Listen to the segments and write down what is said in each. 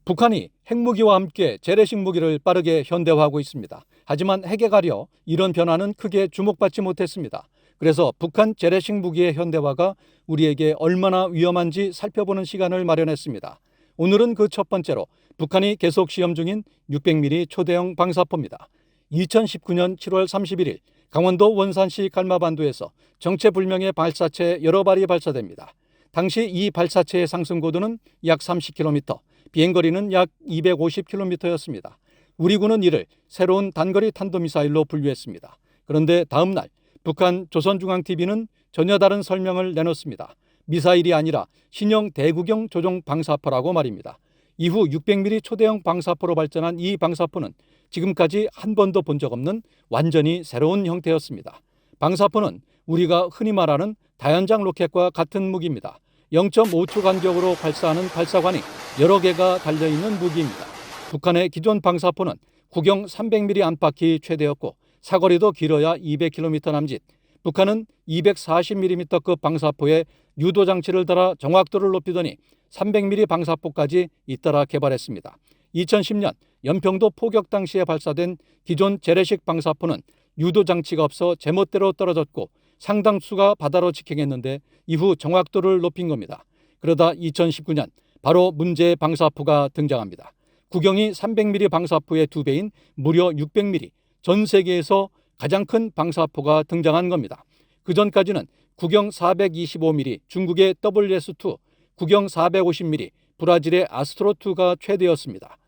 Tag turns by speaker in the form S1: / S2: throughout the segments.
S1: 북한이 핵무기와 함께 재래식 무기를 빠르게 현대화하고 있습니다. 하지만 핵에 가려 이런 변화는 크게 주목받지 못했습니다. 그래서 북한 재래식 무기의 현대화가 우리에게 얼마나 위험한지 살펴보는 시간을 마련했습니다. 오늘은 그 첫 번째로 북한이 계속 시험 중인 600mm 초대형 방사포입니다. 2019년 7월 31일 강원도 원산시 갈마반도에서 정체불명의 발사체 여러 발이 발사됩니다. 당시 이 발사체의 상승 고도는 약 30km, 비행거리는 약 250km였습니다. 우리 군은 이를 새로운 단거리 탄도미사일로 분류했습니다. 그런데 다음 날 북한 조선중앙TV는 전혀 다른 설명을 내놓습니다. 미사일이 아니라 신형 대구경 조종 방사포라고 말입니다. 이후 600mm 초대형 방사포로 발전한 이 방사포는 지금까지 한 번도 본 적 없는 완전히 새로운 형태였습니다. 방사포는 우리가 흔히 말하는 다연장 로켓과 같은 무기입니다. 0.5초 간격으로 발사하는 발사관이 여러 개가 달려있는 무기입니다. 북한의 기존 방사포는 구경 300mm 안팎이 최대였고 사거리도 길어야 200km 남짓. 북한은 240mm급 방사포에 유도장치를 달아 정확도를 높이더니 300mm 방사포까지 잇따라 개발했습니다. 2010년 연평도 포격 당시에 발사된 기존 재래식 방사포는 유도장치가 없어 제멋대로 떨어졌고 상당수가 바다로 직행했는데 이후 정확도를 높인 겁니다. 그러다 2019년 바로 문제의 방사포가 등장합니다. 구경이 300mm 방사포의 2배인 무려 600mm, 전 세계에서 가장 큰 방사포가 등장한 겁니다. 그전까지는 구경 425mm 중국의 WS2, 구경 450mm 브라질의 아스트로2가 최대였습니다.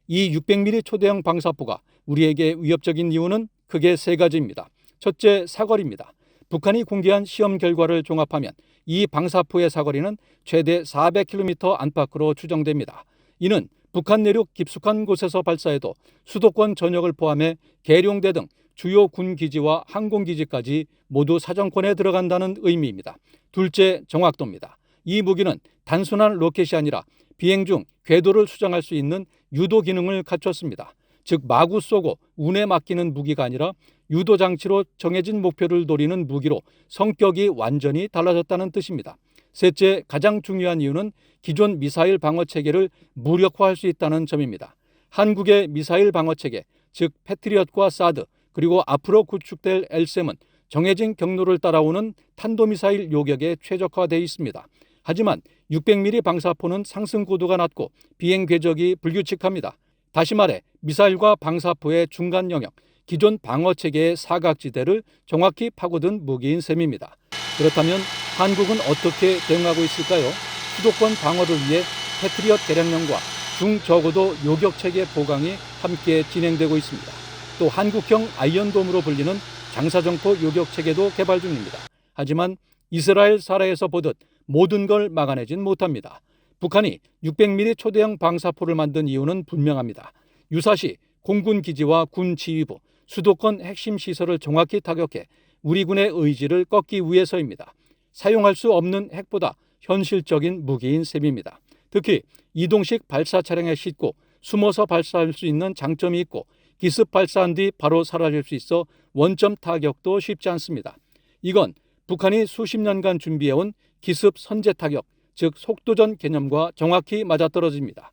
S1: 이 600mm 초대형 방사포가 우리에게 위협적인 이유는 크게 세 가지입니다. 첫째, 사거리입니다. 북한이 공개한 시험 결과를 종합하면 이 방사포의 사거리는 최대 400km 안팎으로 추정됩니다. 이는 북한 내륙 깊숙한 곳에서 발사해도 수도권 전역을 포함해 계룡대 등 주요 군기지와 항공기지까지 모두 사정권에 들어간다는 의미입니다. 둘째, 정확도입니다. 이 무기는 단순한 로켓이 아니라 비행 중 궤도를 수정할 수 있는 유도 기능을 갖췄습니다. 즉 마구 쏘고 운에 맡기는 무기가 아니라 유도 장치로 정해진 목표를 노리는 무기로 성격이 완전히 달라졌다는 뜻입니다. 셋째, 가장 중요한 이유는 기존 미사일 방어 체계를 무력화할 수 있다는 점입니다. 한국의 미사일 방어 체계, 즉 패트리엇과 사드, 그리고 앞으로 구축될 L-3은 정해진 경로를 따라오는 탄도미사일 요격에 최적화되어 있습니다. 하지만 600mm 방사포는 상승 고도가 낮고 비행 궤적이 불규칙합니다. 다시 말해 미사일과 방사포의 중간 영역, 기존 방어체계의 사각지대를 정확히 파고든 무기인 셈입니다. 그렇다면 한국은 어떻게 대응하고 있을까요? 수도권 방어를 위해 패트리엇 개량형과 중저고도 요격체계 보강이 함께 진행되고 있습니다. 또 한국형 아이언돔으로 불리는 장사정포 요격체계도 개발 중입니다. 하지만 이스라엘 사라에서 보듯 모든 걸 막아내진 못합니다. 북한이 600mm 초대형 방사포를 만든 이유는 분명합니다. 유사시 공군기지와 군지휘부, 수도권 핵심 시설을 정확히 타격해 우리 군의 의지를 꺾기 위해서입니다. 사용할 수 없는 핵보다 현실적인 무기인 셈입니다. 특히 이동식 발사 차량에 싣고 숨어서 발사할 수 있는 장점이 있고 기습 발사한 뒤 바로 사라질 수 있어 원점 타격도 쉽지 않습니다. 이건 북한이 수십 년간 준비해온 기습 선제 타격, 즉 속도전 개념과 정확히 맞아떨어집니다.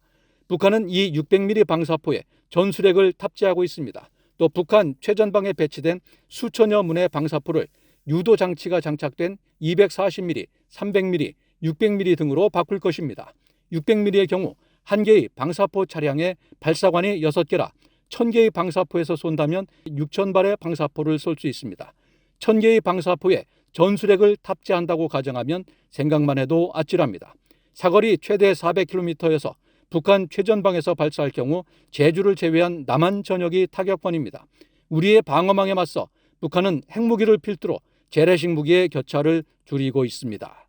S1: 북한은 이 600mm 방사포에 전술핵을 탑재하고 있습니다. 또 북한 최전방에 배치된 수천여 문의 방사포를 유도 장치가 장착된 240mm, 300mm, 600mm 등으로 바꿀 것입니다. 600mm의 경우 한 개의 방사포 차량에 발사관이 6개라 1000개의 방사포에서 쏜다면 6000발의 방사포를 쏠 수 있습니다. 1000개의 방사포에 전술핵을 탑재한다고 가정하면 생각만 해도 아찔합니다. 사거리 최대 400km여서 북한 최전방에서 발사할 경우 제주를 제외한 남한 전역이 타격권입니다. 우리의 방어망에 맞서 북한은 핵무기를 필두로 재래식 무기의 격차를 줄이고 있습니다.